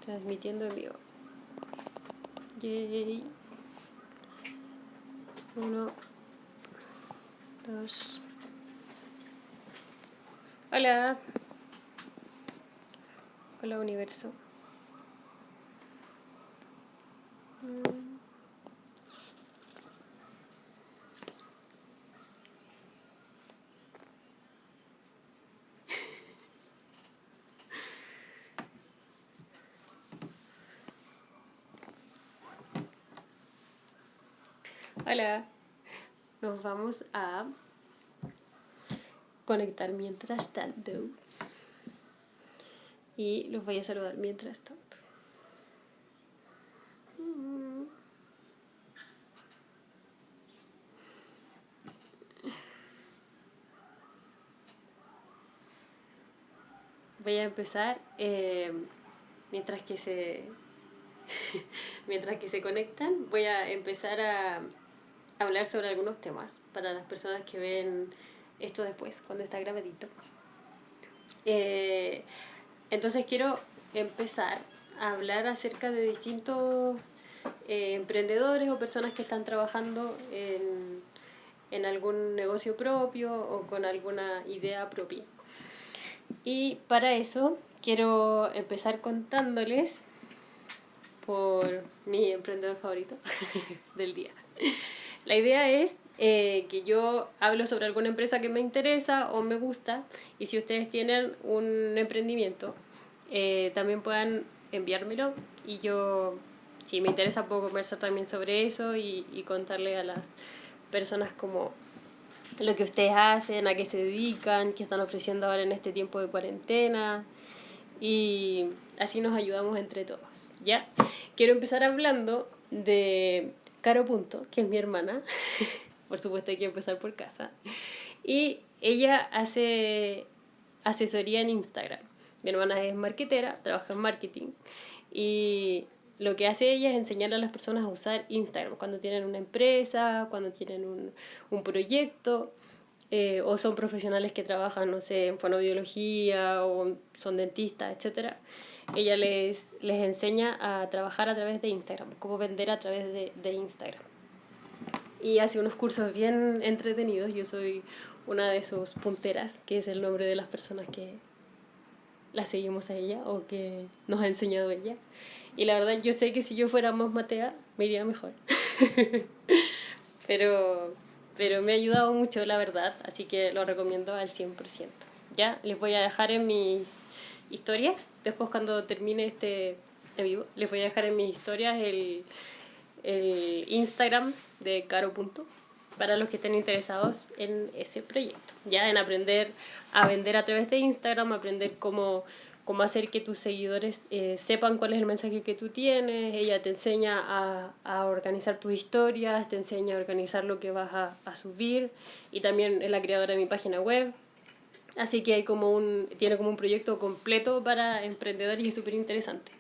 Transmitiendo en vivo. Yay. 1, 2. Hola. Hola, universo. Hola. Nos vamos a conectar mientras tanto. Y los voy a saludar mientras tanto. Voy a empezar mientras que se conectan. Voy a empezar a hablar sobre algunos temas para las personas que ven esto después, cuando está grabadito. Entonces quiero empezar a hablar acerca de distintos emprendedores o personas que están trabajando en algún negocio propio o con alguna idea propia. Y para eso quiero empezar contándoles por mi emprendedor favorito del día. La idea es que yo hablo sobre alguna empresa que me interesa o me gusta, y si ustedes tienen un emprendimiento, también puedan enviármelo, y yo, si me interesa, puedo conversar también sobre eso y contarle a las personas como lo que ustedes hacen, a qué se dedican, qué están ofreciendo ahora en este tiempo de cuarentena, y así nos ayudamos entre todos, ¿ya? Quiero empezar hablando de Caro Punto, que es mi hermana. Por supuesto hay que empezar por casa. Y ella hace asesoría en Instagram. Mi hermana es marketera, trabaja en marketing. Y lo que hace ella es enseñarle a las personas a usar Instagram cuando tienen una empresa, cuando tienen un proyecto, o son profesionales que trabajan, no sé, en fonoaudiología o son dentistas, etc. Ella les enseña a trabajar a través de Instagram, cómo vender a través de Instagram. Y hace unos cursos bien entretenidos. Yo soy una de sus punteras, que es el nombre de las personas que la seguimos a ella o que nos ha enseñado ella. Y la verdad, yo sé que si yo fuera más matea, me iría mejor. pero me ha ayudado mucho, la verdad, así que lo recomiendo al 100%. Ya, les voy a dejar en mis historias, después cuando termine este en vivo, les voy a dejar en mis historias el Instagram de Caro Punto, para los que estén interesados en ese proyecto, ya en aprender a vender a través de Instagram, aprender cómo hacer que tus seguidores sepan cuál es el mensaje que tú tienes. Ella te enseña a organizar tus historias, te enseña a organizar lo que vas a subir, y también es la creadora de mi página web. Así que tiene como un proyecto completo para emprendedores y es súper interesante.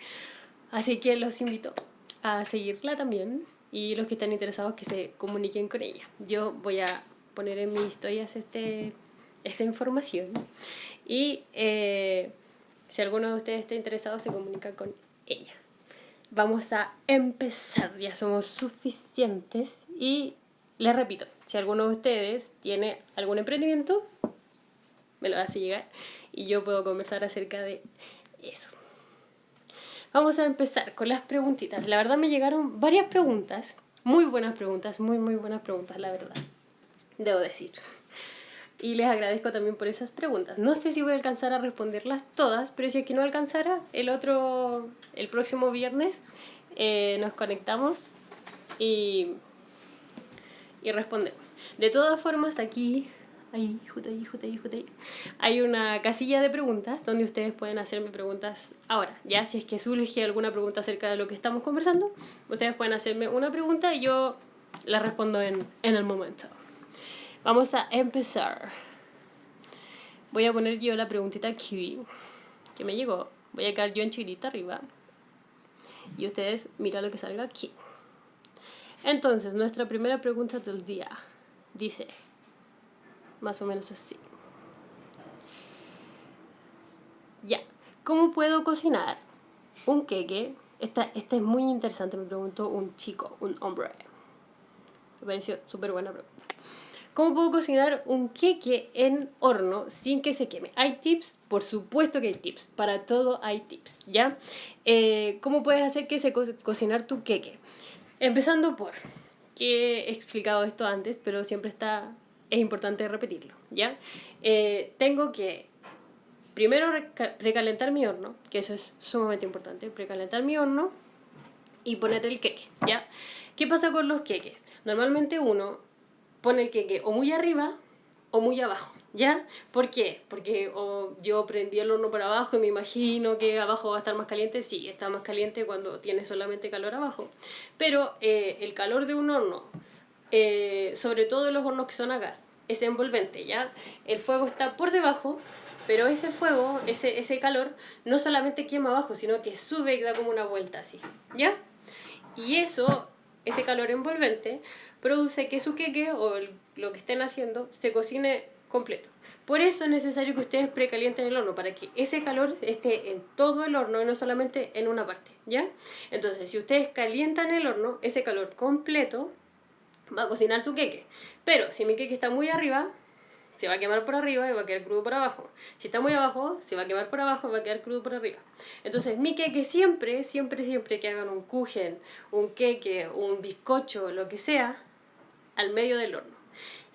Así que los invito a seguirla también, y los que están interesados que se comuniquen con ella. Yo voy a poner en mis historias esta información, y si alguno de ustedes está interesado, se comunica con ella. Vamos a empezar, ya somos suficientes, y les repito, si alguno de ustedes tiene algún emprendimiento, me lo hace llegar y yo puedo conversar acerca de eso. Vamos a empezar con las preguntitas. La verdad me llegaron varias preguntas, muy buenas preguntas, muy buenas preguntas, la verdad, debo decir. Y les agradezco también por esas preguntas. No sé si voy a alcanzar a responderlas todas, pero si es que no alcanzara, el próximo viernes nos conectamos y respondemos. De todas formas, aquí hay una casilla de preguntas donde ustedes pueden hacerme preguntas ahora. Ya, si es que surge alguna pregunta acerca de lo que estamos conversando, ustedes pueden hacerme una pregunta y yo la respondo en el momento. Vamos a empezar. Voy a poner yo la preguntita aquí que me llegó. Voy a quedar yo en chiquitita arriba y ustedes miran lo que salga aquí. Entonces, nuestra primera pregunta del día dice más o menos así. Ya, ¿cómo puedo cocinar un queque. Esta es muy interesante, me preguntó un chico, un hombre. Me pareció súper buena pregunta. ¿Cómo puedo cocinar un queque en horno sin que se queme? ¿Hay tips? Por supuesto que hay tips. Para todo hay tips, ¿ya? ¿Cómo puedes hacer que se cocinar tu queque? Empezando por, que he explicado esto antes, pero siempre es importante repetirlo, ¿ya? Tengo que primero precalentar mi horno, que eso es sumamente importante, precalentar mi horno y poner el queque, ¿ya? ¿Qué pasa con los queques? Normalmente uno pone el queque o muy arriba o muy abajo, ¿ya? ¿Por qué? Porque yo prendí el horno para abajo y me imagino que abajo va a estar más caliente. Sí, está más caliente cuando tiene solamente calor abajo. Pero el calor de un horno, sobre todo en los hornos que son a gas, es envolvente, ¿ya? El fuego está por debajo, pero ese fuego, ese calor, no solamente quema abajo, sino que sube y da como una vuelta así, ¿ya? Y ese calor envolvente, produce que su queque o lo que estén haciendo se cocine completo. Por eso es necesario que ustedes precalienten el horno, para que ese calor esté en todo el horno y no solamente en una parte, ¿ya? Entonces, si ustedes calientan el horno, ese calor completo va a cocinar su queque. Pero si mi queque está muy arriba, se va a quemar por arriba y va a quedar crudo por abajo. Si está muy abajo, se va a quemar por abajo y va a quedar crudo por arriba. Entonces, mi queque siempre que hagan un kuchen, un queque, un bizcocho, lo que sea, al medio del horno.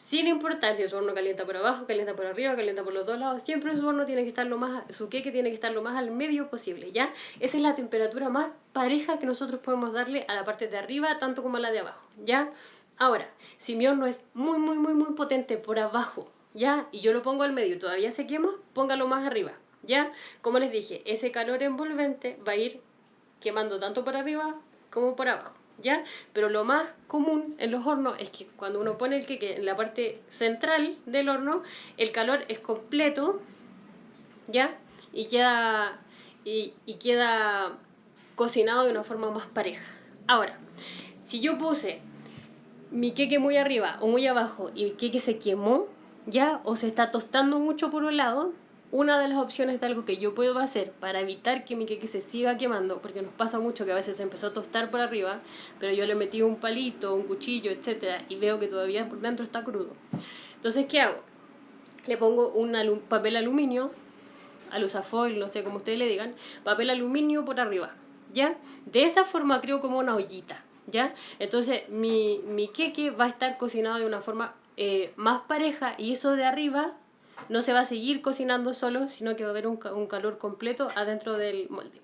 Sin importar si su horno calienta por abajo, calienta por arriba, calienta por los dos lados, siempre su horno tiene que estar su queque tiene que estar lo más al medio posible, ¿ya? Esa es la temperatura más pareja que nosotros podemos darle a la parte de arriba, tanto como a la de abajo, ¿ya? Ahora, si mi horno es muy potente por abajo, ¿ya? Y yo lo pongo al medio y todavía se quema, póngalo más arriba, ¿ya? Como les dije, ese calor envolvente va a ir quemando tanto por arriba como por abajo, ¿ya? Pero lo más común en los hornos es que cuando uno pone el queque en la parte central del horno, el calor es completo, ¿ya? Y queda cocinado de una forma más pareja. Ahora, si yo puse mi queque muy arriba o muy abajo y el queque se quemó, ¿ya? O se está tostando mucho por un lado, una de las opciones de algo que yo puedo hacer para evitar que mi queque se siga quemando, porque nos pasa mucho que a veces se empezó a tostar por arriba, pero yo le metí un palito, un cuchillo, etcétera, y veo que todavía por dentro está crudo. Entonces, ¿qué hago? Le pongo un papel aluminio, alusafoil, no sé cómo ustedes le digan, papel aluminio por arriba, ¿ya? De esa forma creo como una ollita, ¿ya? Entonces mi queque va a estar cocinado de una forma más pareja, y eso de arriba no se va a seguir cocinando solo, sino que va a haber un calor completo adentro del molde.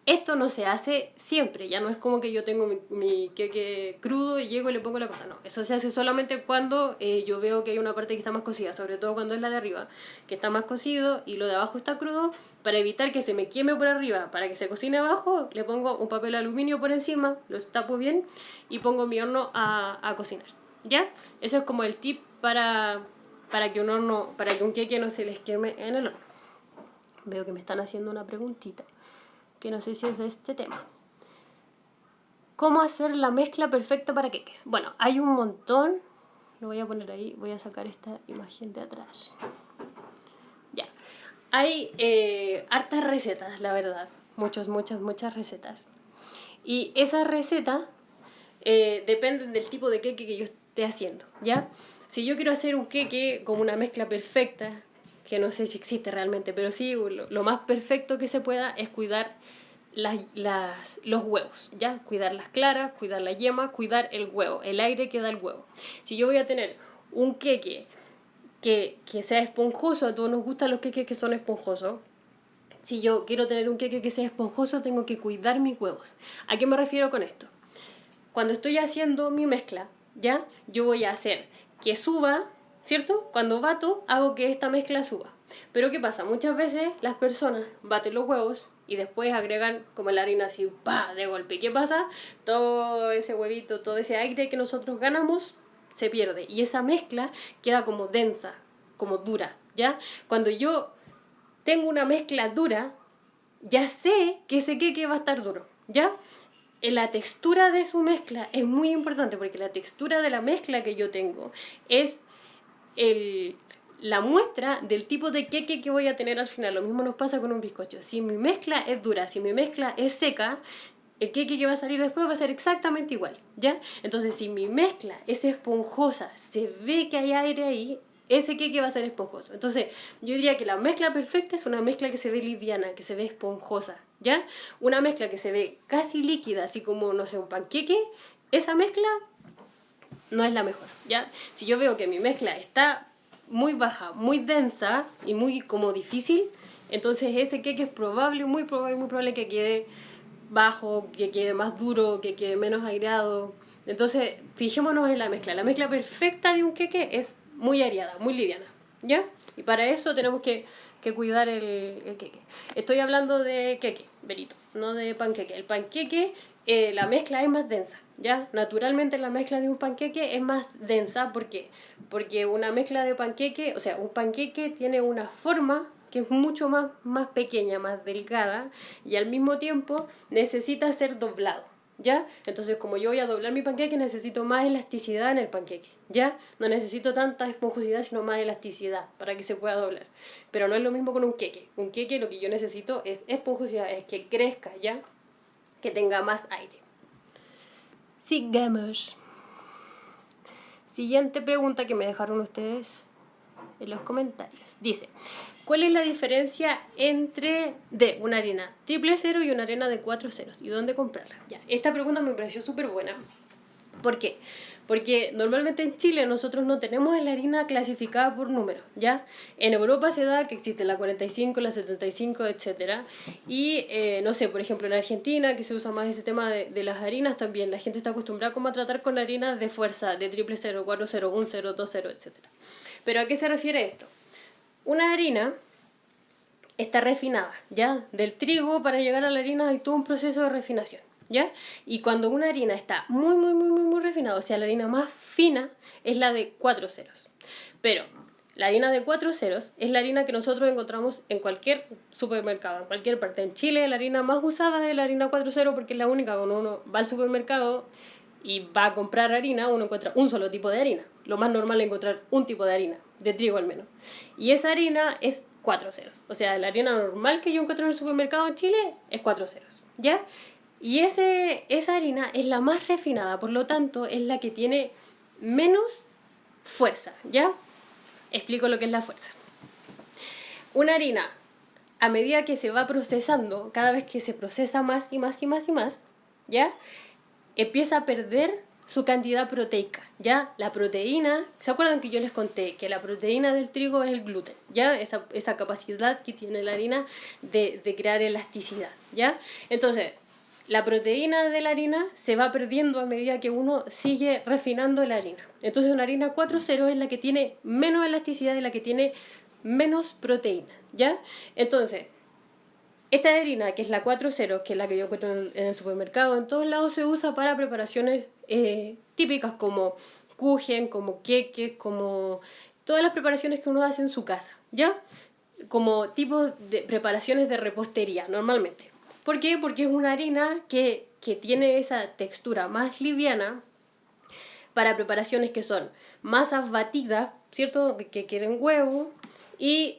Esto no se hace siempre, ya no es como que yo tengo mi queque crudo y llego y le pongo la cosa, no. Eso se hace solamente cuando yo veo que hay una parte que está más cocida, sobre todo cuando es la de arriba, que está más cocido y lo de abajo está crudo. Para evitar que se me queme por arriba, para que se cocine abajo, le pongo un papel aluminio por encima, lo tapo bien y pongo mi horno a cocinar, ¿ya? Eso es como el tip para que un queque no se les queme en el horno. Veo que me están haciendo una preguntita, que no sé si es de este tema. ¿Cómo hacer la mezcla perfecta para queques? Bueno, hay un montón. Lo voy a poner ahí, voy a sacar esta imagen de atrás. Ya. Hay hartas recetas, la verdad. Muchas recetas. Y esas recetas dependen del tipo de queque que yo esté haciendo, ¿ya? Si yo quiero hacer un queque como una mezcla perfecta, que no sé si existe realmente, pero sí, lo más perfecto que se pueda es cuidar los huevos, ¿ya? Cuidar las claras, cuidar la yema, cuidar el huevo, el aire que da el huevo. Si yo voy a tener un queque que sea esponjoso, a todos nos gustan los queques que son esponjosos. Si yo quiero tener un queque que sea esponjoso, tengo que cuidar mis huevos. ¿A qué me refiero con esto? Cuando estoy haciendo mi mezcla, ¿ya? Yo voy a hacer que suba, ¿cierto? Cuando bato, hago que esta mezcla suba. Pero ¿qué pasa? Muchas veces las personas baten los huevos y después agregan como la harina así, ¡pa!, de golpe. ¿Qué pasa? Todo ese huevito, todo ese aire que nosotros ganamos se pierde. Y esa mezcla queda como densa, como dura, ¿ya? Cuando yo tengo una mezcla dura, ya sé que ese queque va a estar duro, ¿ya? La textura de su mezcla es muy importante, porque la textura de la mezcla que yo tengo es la muestra del tipo de queque que voy a tener al final. Lo mismo nos pasa con un bizcocho. Si mi mezcla es dura, si mi mezcla es seca, el queque que va a salir después va a ser exactamente igual, ¿ya? Entonces, si mi mezcla es esponjosa, se ve que hay aire ahí, ese queque va a ser esponjoso. Entonces, yo diría que la mezcla perfecta es una mezcla que se ve liviana, que se ve esponjosa, ¿ya? Una mezcla que se ve casi líquida, así como, no sé, un panqueque, esa mezcla no es la mejor, ¿ya? Si yo veo que mi mezcla está muy baja, muy densa y muy como difícil, entonces ese queque es probable, muy probable que quede bajo, que quede más duro, que quede menos aireado. Entonces, fijémonos en la mezcla. La mezcla perfecta de un queque es muy aireada, muy liviana, ¿ya? Y para eso tenemos que cuidar el queque. Estoy hablando de queque, Berito, no de panqueque. El panqueque, la mezcla es más densa, ¿ya? Naturalmente la mezcla de un panqueque es más densa. ¿Por qué? Porque una mezcla de panqueque, o sea, un panqueque tiene una forma que es mucho más pequeña, más delgada, y al mismo tiempo necesita ser doblado, ¿ya? Entonces, como yo voy a doblar mi panqueque, necesito más elasticidad en el panqueque, ¿ya? No necesito tanta esponjosidad, sino más elasticidad para que se pueda doblar. Pero no es lo mismo con un queque. Un queque lo que yo necesito es esponjosidad, es que crezca, ¿ya? Que tenga más aire. Sigamos. Siguiente pregunta que me dejaron ustedes en los comentarios. Dice, ¿cuál es la diferencia entre una harina triple cero y una harina de 4 ceros? ¿Y dónde comprarla? Ya, esta pregunta me pareció súper buena. ¿Por qué? Porque normalmente en Chile nosotros no tenemos la harina clasificada por número, ¿ya? En Europa se da que existe la 45, la 75, etc. Y no sé, por ejemplo en Argentina, que se usa más ese tema de las harinas también, la gente está acostumbrada como a tratar con harinas de fuerza, de triple cero, 4 cero, 1 cero, 2 cero, etc. ¿Pero a qué se refiere esto? Una harina está refinada, ¿ya? Del trigo para llegar a la harina hay todo un proceso de refinación, ¿ya? Y cuando una harina está muy refinada, o sea, la harina más fina es la de 4 ceros. Pero la harina de 4 ceros es la harina que nosotros encontramos en cualquier supermercado, en cualquier parte. En Chile la harina más usada es la harina 4 ceros porque es la única. Cuando uno va al supermercado y va a comprar harina, uno encuentra un solo tipo de harina. Lo más normal es encontrar un tipo de harina, de trigo al menos. Y esa harina es 4 ceros. O sea, la harina normal que yo encuentro en el supermercado en Chile es 4 ceros, ¿ya? Y esa harina es la más refinada, por lo tanto, es la que tiene menos fuerza, ¿ya? Explico lo que es la fuerza. Una harina, a medida que se va procesando, cada vez que se procesa más y más, ¿ya? Empieza a perder su cantidad proteica, ¿ya? La proteína, ¿se acuerdan que yo les conté que la proteína del trigo es el gluten, ¿ya? Esa capacidad que tiene la harina de crear elasticidad, ¿ya? Entonces, la proteína de la harina se va perdiendo a medida que uno sigue refinando la harina. Entonces, una harina 4.0 es la que tiene menos elasticidad y la que tiene menos proteína, ¿ya? Entonces, esta harina, que es la 4.0, que es la que yo encuentro en el supermercado, en todos lados se usa para preparaciones típicas como kuchen, como queques, como todas las preparaciones que uno hace en su casa, ¿ya? Como tipos de preparaciones de repostería, normalmente. ¿Por qué? Porque es una harina que tiene esa textura más liviana para preparaciones que son masas batidas, ¿cierto? Que quieren huevo, y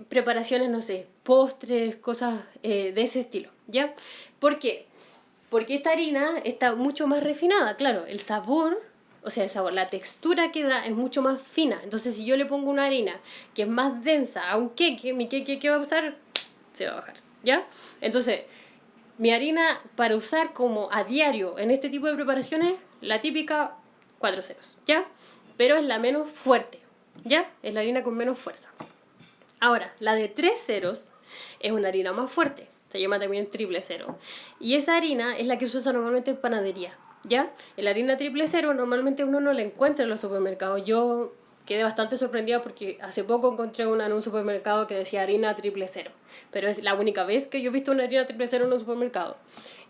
preparaciones, no sé, postres, cosas de ese estilo, ¿ya? ¿Por qué? Porque esta harina está mucho más refinada, claro, el sabor, o sea, el sabor, la textura que da es mucho más fina. Entonces, si yo le pongo una harina que es más densa a un queque, mi queque, ¿qué va a pasar? Se va a bajar, ¿ya? Entonces, mi harina para usar como a diario en este tipo de preparaciones, la típica 4 ceros, ¿ya? Pero es la menos fuerte, ¿ya? Es la harina con menos fuerza. Ahora, la de 3 ceros es una harina más fuerte, se llama también triple cero. Y esa harina es la que se usa normalmente en panadería, ¿ya? La harina triple cero normalmente uno no la encuentra en los supermercados. Yo quedé bastante sorprendida porque hace poco encontré una en un supermercado que decía harina triple cero. Pero es la única vez que yo he visto una harina triple cero en un supermercado.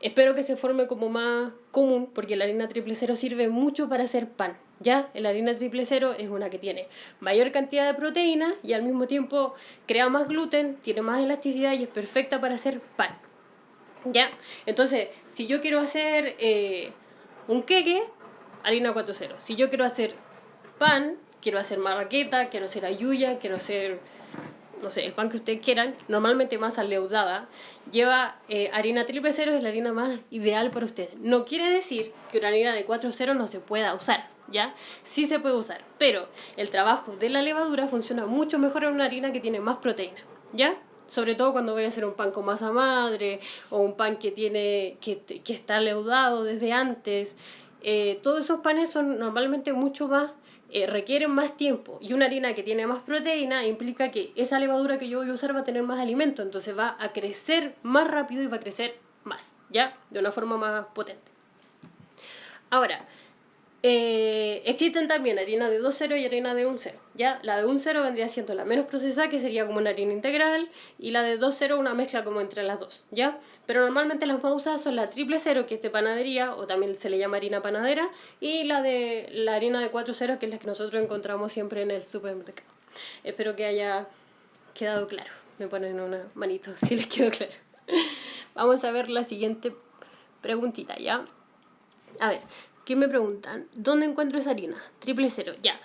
Espero que se forme como más común porque la harina triple cero sirve mucho para hacer pan, ¿ya? La harina triple cero es una que tiene mayor cantidad de proteína y al mismo tiempo crea más gluten, tiene más elasticidad y es perfecta para hacer pan, ¿ya? Entonces, si yo quiero hacer un queque, harina 4.0. Si yo quiero hacer pan, quiero hacer marraqueta, quiero hacer ayuya, quiero hacer, no sé, el pan que ustedes quieran, normalmente masa leudada, lleva harina triple cero, es la harina más ideal para ustedes. No quiere decir que una harina de 4-0 no se pueda usar, ¿ya? Sí se puede usar, pero el trabajo de la levadura funciona mucho mejor en una harina que tiene más proteína, ¿ya? Sobre todo cuando voy a hacer un pan con masa madre o un pan que está leudado desde antes. Todos esos panes son normalmente mucho más, requieren más tiempo, y una harina que tiene más proteína implica que esa levadura que yo voy a usar va a tener más alimento, entonces va a crecer más rápido y va a crecer más, ¿ya? De una forma más potente. Ahora, existen también harina de 2-0 y harina de 1-0, ¿ya? La de 1-0 vendría siendo la menos procesada, que sería como una harina integral, y la de 2-0 una mezcla como entre las dos, ¿ya? Pero normalmente las más usadas son la triple cero, que es de panadería, o también se le llama harina panadera, y la harina de 4-0, que es la que nosotros encontramos siempre en el supermercado. Espero que haya quedado claro. Me ponen una manito si les quedó claro. Vamos a ver la siguiente preguntita, ¿ya? A ver, ¿qué me preguntan? ¿Dónde encuentro esa harina? Triple cero, ya.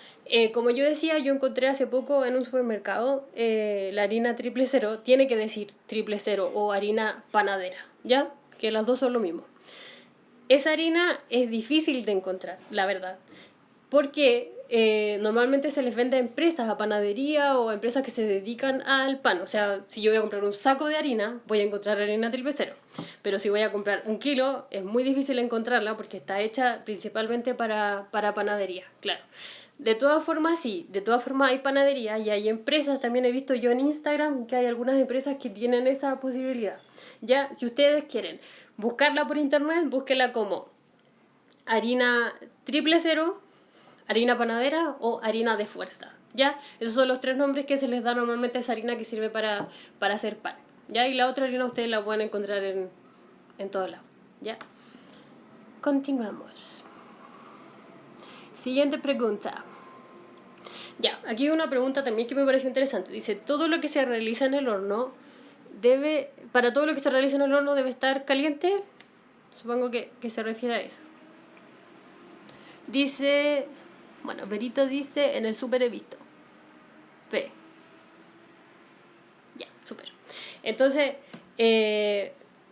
Como yo decía, yo encontré hace poco en un supermercado la harina triple cero, tiene que decir triple cero o harina panadera, ¿ya? Que las dos son lo mismo. Esa harina es difícil de encontrar, la verdad, porque normalmente se les vende a empresas, a panadería o a empresas que se dedican al pan. O sea, si yo voy a comprar un saco de harina, voy a encontrar harina triple cero. Pero si voy a comprar 1 kilo, es muy difícil encontrarla porque está hecha principalmente para panadería, claro. De todas formas, sí, de todas formas hay panadería y hay empresas, también he visto yo en Instagram que hay algunas empresas que tienen esa posibilidad. Ya, si ustedes quieren buscarla por internet, búsquela como harina triple cero, harina panadera o harina de fuerza, ¿ya? Esos son los 3 nombres que se les da normalmente a esa harina que sirve para hacer pan, ¿ya? Y la otra harina ustedes la pueden encontrar en todos lados, ¿ya? Continuamos. Siguiente pregunta. Ya, aquí hay una pregunta también que me pareció interesante. Dice, ¿todo lo que se realiza en el horno para todo lo que se realiza en el horno debe estar caliente? Supongo que se refiere a eso. Dice, bueno, Berito dice, en el súper he visto. Ve. Ya, súper. Entonces,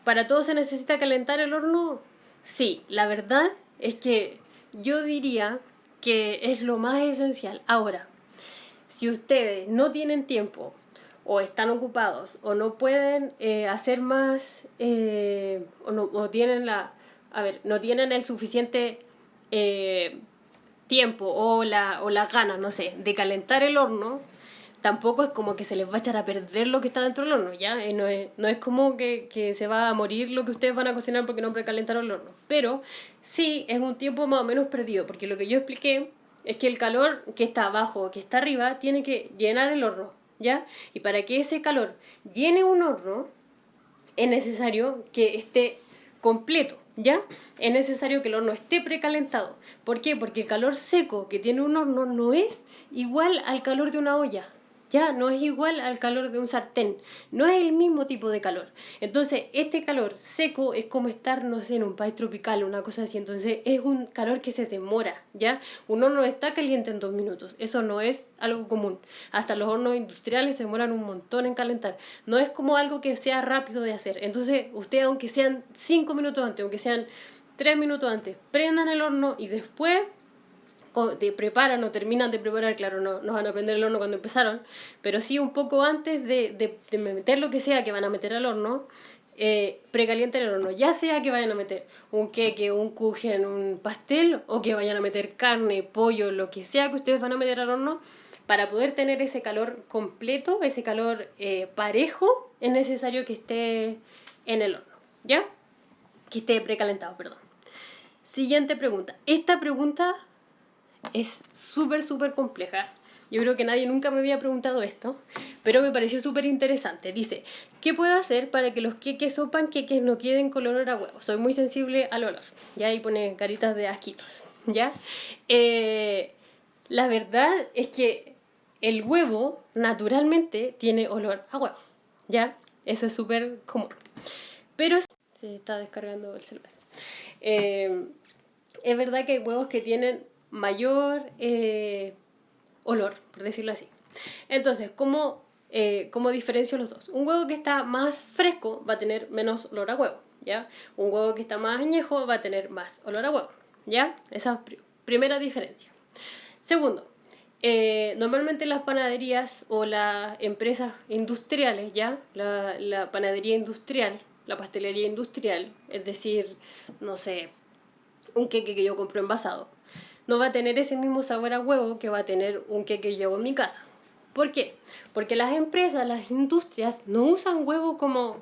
¿para todo se necesita calentar el horno? Sí, la verdad es que yo diría que es lo más esencial. Ahora, si ustedes no tienen tiempo o están ocupados o no pueden hacer más o tienen no tienen el suficiente tiempo o las ganas, no sé, de calentar el horno, tampoco es como que se les va a echar a perder lo que está dentro del horno, ¿ya? No es como que se va a morir lo que ustedes van a cocinar porque no precalentaron el horno. Pero sí es un tiempo más o menos perdido, porque lo que yo expliqué es que el calor que está abajo o que está arriba tiene que llenar el horno, ¿ya? Y para que ese calor llene un horno, es necesario que esté completo, ¿ya? Es necesario que el horno esté precalentado. ¿Por qué? Porque el calor seco que tiene un horno no es igual al calor de una olla, ¿ya? No es igual al calor de un sartén, no es el mismo tipo de calor. Entonces, este calor seco es como estar, no sé, en un país tropical, una cosa así. Entonces, es un calor que se demora, ¿ya? Un horno está caliente en 2 minutos, eso no es algo común. Hasta los hornos industriales se demoran un montón en calentar. No es como algo que sea rápido de hacer. Entonces, ustedes, aunque sean 5 minutos antes, aunque sean 3 minutos antes, prendan el horno y después te preparan o terminan de preparar, claro, no van a prender el horno cuando empezaron, pero sí un poco antes de meter lo que sea que van a meter al horno, precalienten el horno, ya sea que vayan a meter un queque, un kuchen, un pastel, o que vayan a meter carne, pollo, lo que sea que ustedes van a meter al horno, para poder tener ese calor completo, ese calor parejo, es necesario que esté en el horno, ¿ya? Que esté precalentado, perdón. Siguiente pregunta. Esta pregunta es súper, súper compleja. Yo creo que nadie nunca me había preguntado esto, pero me pareció súper interesante. Dice, ¿qué puedo hacer para que los queques o panqueques no queden con olor a huevo? Soy muy sensible al olor. Ya ahí pone caritas de asquitos, ¿ya? La verdad es que el huevo naturalmente tiene olor a huevo, ¿ya? Eso es súper común. Pero se está descargando el celular. Es verdad que hay huevos que tienen mayor olor, por decirlo así. Entonces, ¿cómo diferencio los dos? Un huevo que está más fresco va a tener menos olor a huevo, ¿ya? Un huevo que está más añejo va a tener más olor a huevo, ¿ya? Esa es primera diferencia. Segundo, normalmente las panaderías o las empresas industriales, ¿ya? La panadería industrial, la pastelería industrial, es decir, no sé, un queque que yo compro envasado, no va a tener ese mismo sabor a huevo que va a tener un queque que yo hago en mi casa. ¿Por qué? Porque las empresas, las industrias, no usan huevos como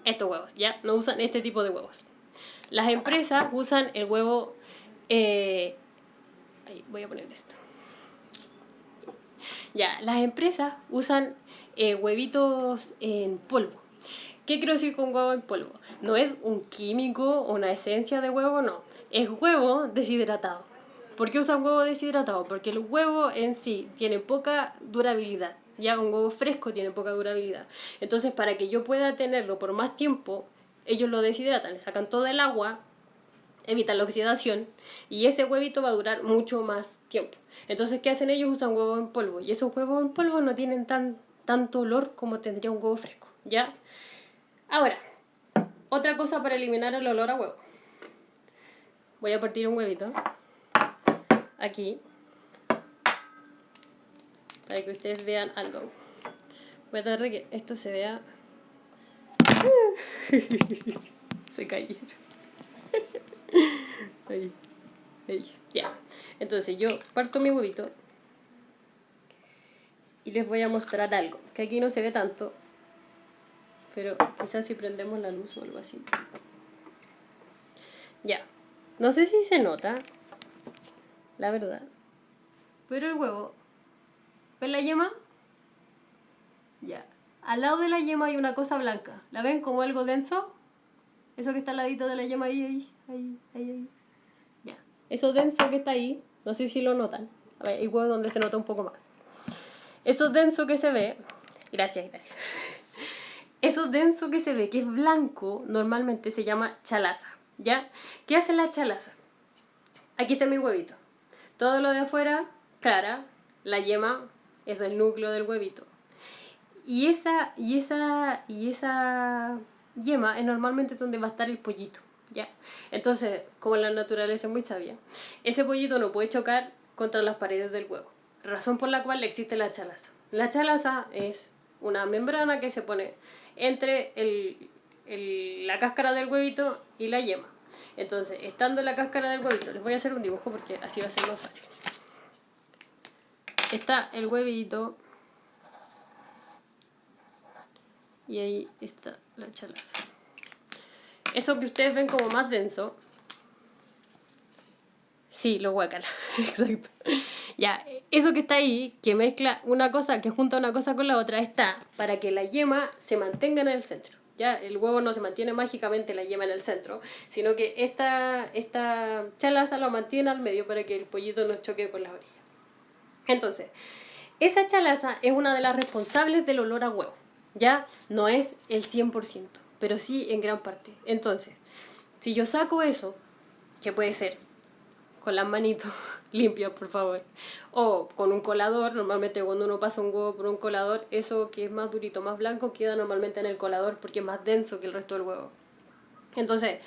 estos huevos, ¿ya? No usan este tipo de huevos. Las empresas usan el huevo... ahí, voy a poner esto. Ya, las empresas usan huevitos en polvo. ¿Qué quiero decir con huevo en polvo? No es un químico o una esencia de huevo, no. Es huevo deshidratado. ¿Por qué usan huevo deshidratado? Porque el huevo en sí tiene poca durabilidad. Ya un huevo fresco tiene poca durabilidad. Entonces, para que yo pueda tenerlo por más tiempo, ellos lo deshidratan, le sacan todo el agua, evitan la oxidación, y ese huevito va a durar mucho más tiempo. Entonces, ¿qué hacen ellos? Usan huevos en polvo. Y esos huevos en polvo no tienen tanto olor como tendría un huevo fresco. ¿Ya? Ahora, otra cosa para eliminar el olor a huevo. Voy a partir un huevito aquí para que ustedes vean algo. Voy a tratar de que esto se vea. Se cayeron. Ahí. Ya. Entonces yo parto mi huevito y les voy a mostrar algo que aquí no se ve tanto, pero quizás si prendemos la luz o algo así. Ya. No sé si se nota, la verdad, pero el huevo, ¿ven la yema? Ya. Al lado de la yema hay una cosa blanca. ¿La ven como algo denso? Eso que está al ladito de la yema ahí. Ya. Eso denso que está ahí, no sé si lo notan. A ver, hay huevos donde se nota un poco más. Eso denso que se ve, gracias. Eso denso que se ve, que es blanco, normalmente se llama chalaza, ¿ya? ¿Qué hace la chalaza? Aquí está mi huevito. Todo lo de afuera, clara, la yema es el núcleo del huevito. Y esa yema es normalmente donde va a estar el pollito, ¿ya? Entonces, como la naturaleza es muy sabia, ese pollito no puede chocar contra las paredes del huevo. Razón por la cual existe la chalaza. La chalaza es una membrana que se pone entre la cáscara del huevito y la yema. Entonces, estando la cáscara del huevito, les voy a hacer un dibujo porque así va a ser más fácil. Está el huevito y ahí está la chalaza. Eso que ustedes ven como más denso, sí, lo guacala, exacto. Ya, eso que está ahí, que mezcla una cosa, que junta una cosa con la otra, está para que la yema se mantenga en el centro. Ya, el huevo no se mantiene mágicamente la yema en el centro, sino que esta chalaza lo mantiene al medio para que el pollito no choque con las orillas. Entonces, esa chalaza es una de las responsables del olor a huevo. Ya, no es el 100%, pero sí en gran parte. Entonces, si yo saco eso, que puede ser con las manitos limpias, por favor, o con un colador, normalmente cuando uno pasa un huevo por un colador, eso que es más durito, más blanco, queda normalmente en el colador porque es más denso que el resto del huevo. Entonces,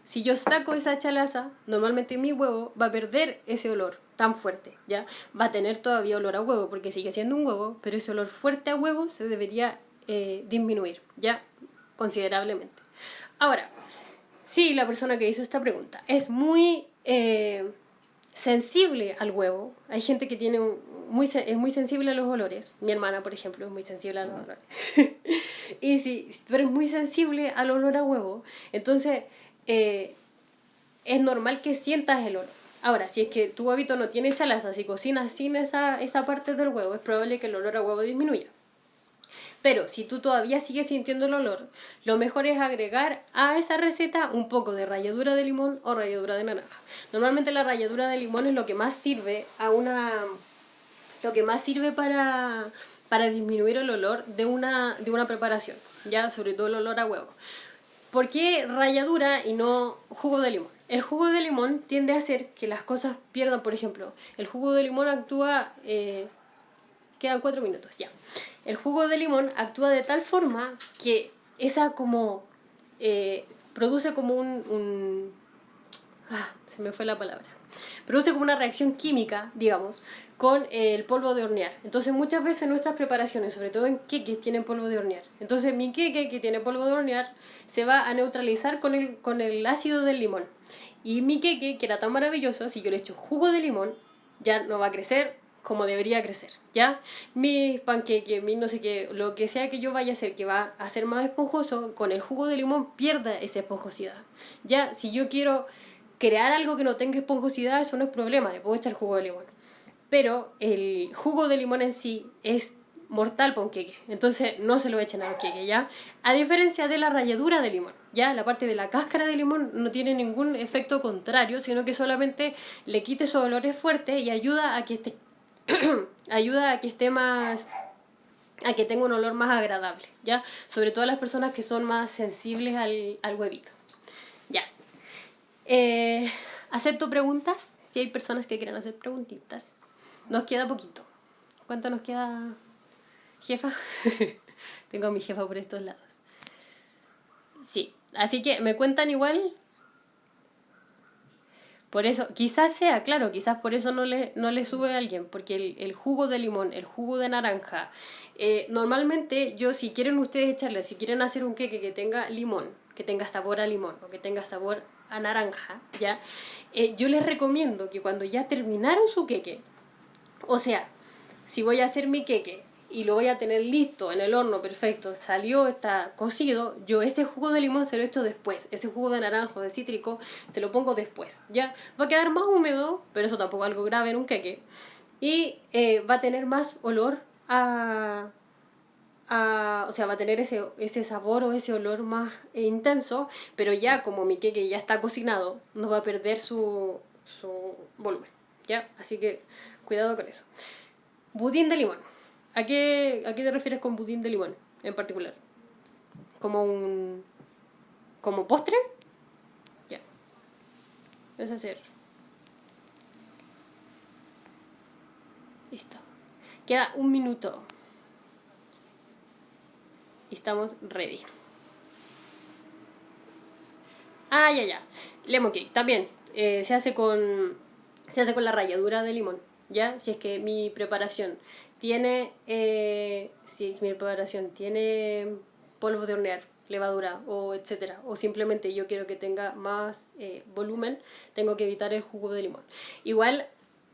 si yo saco esa chalaza, normalmente mi huevo va a perder ese olor tan fuerte, ¿ya? Va a tener todavía olor a huevo porque sigue siendo un huevo, pero ese olor fuerte a huevo se debería disminuir, ¿ya? Considerablemente. Ahora, si la persona que hizo esta pregunta es muy sensible al huevo, hay gente que es muy sensible a los olores, mi hermana por ejemplo es muy sensible a los olores, y si tú eres muy sensible al olor a huevo, entonces es normal que sientas el olor. Ahora, si es que tu huevito no tiene chalaza, si cocinas sin esa parte del huevo, es probable que el olor a huevo disminuya. Pero si tú todavía sigues sintiendo el olor, lo mejor es agregar a esa receta un poco de ralladura de limón o ralladura de naranja. Normalmente la ralladura de limón es lo que más sirve para disminuir el olor de una preparación, ya sobre todo el olor a huevo. ¿Por qué ralladura y no jugo de limón? El jugo de limón tiende a hacer que las cosas pierdan, por ejemplo, el jugo de limón actúa... quedan 4 minutos, ya. El jugo de limón actúa de tal forma que esa como... produce como se me fue la palabra. Produce como una reacción química, digamos, con el polvo de hornear. Entonces muchas veces nuestras preparaciones, sobre todo en queques, tienen polvo de hornear. Entonces mi queque, que tiene polvo de hornear, se va a neutralizar con el ácido del limón. Y mi queque, que era tan maravilloso, si yo le echo jugo de limón, ya no va a crecer como debería crecer, ¿ya? Mi panqueque, mi no sé qué, lo que sea que yo vaya a hacer que va a ser más esponjoso, con el jugo de limón pierda esa esponjosidad. Ya, si yo quiero crear algo que no tenga esponjosidad, eso no es problema, le puedo echar jugo de limón. Pero el jugo de limón en sí es mortal para un queque, entonces no se lo echen a los queques, ¿ya? A diferencia de la ralladura de limón, ¿ya? La parte de la cáscara de limón no tiene ningún efecto contrario, sino que solamente le quite esos olores fuertes y ayuda a que esté ayuda a que esté más, a que tenga un olor más agradable, ¿ya? Sobre todo las personas que son más sensibles al huevito, ya. Acepto preguntas, si hay personas que quieren hacer preguntitas. Nos queda poquito. ¿Cuánto nos queda, jefa? Tengo a mi jefa por estos lados. Sí, así que me cuentan igual. Por eso, quizás sea, claro, quizás por eso no le sube a alguien, porque el jugo de limón, el jugo de naranja, normalmente yo, si quieren ustedes echarle, si quieren hacer un queque que tenga limón, que tenga sabor a limón o que tenga sabor a naranja, ¿ya? Yo les recomiendo que cuando ya terminaron su queque, o sea, si voy a hacer mi queque y lo voy a tener listo en el horno, perfecto, salió, está cocido, yo ese jugo de limón se lo echo después, ese jugo de naranjo, de cítrico, se lo pongo después, ¿ya? Va a quedar más húmedo, pero eso tampoco es algo grave en un queque, y va a tener más olor o sea, va a tener ese sabor o ese olor más intenso, pero ya como mi queque ya está cocinado, no va a perder su volumen, ¿ya? Así que cuidado con eso. Budín de limón. ¿A qué te refieres con budín de limón en particular? ¿Como postre? Ya. Es hacer. Listo. Queda 1 minuto. Y estamos ready. Ya. Lemon cake, también. Se hace con la ralladura de limón, ¿ya? Si es que mi preparación tiene polvo de hornear, levadura o etcétera, o simplemente yo quiero que tenga más volumen, tengo que evitar el jugo de limón. Igual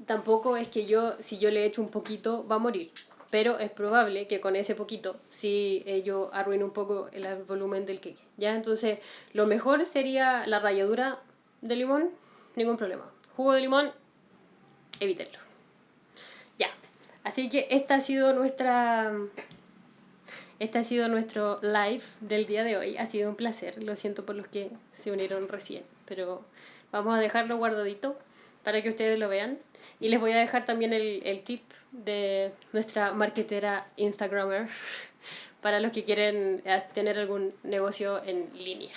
tampoco es que si yo le echo un poquito va a morir, pero es probable que con ese poquito sí yo arruine un poco el volumen del queque, ¿ya? Entonces lo mejor sería la ralladura de limón, ningún problema. Jugo de limón, evítenlo. Ya, así que este ha sido nuestro live del día de hoy. Ha sido un placer, lo siento por los que se unieron recién, pero vamos a dejarlo guardadito para que ustedes lo vean. Y les voy a dejar también el tip de nuestra marketera Instagramer para los que quieren tener algún negocio en línea.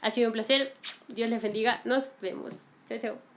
Ha sido un placer, Dios les bendiga, nos vemos. Chao, chao.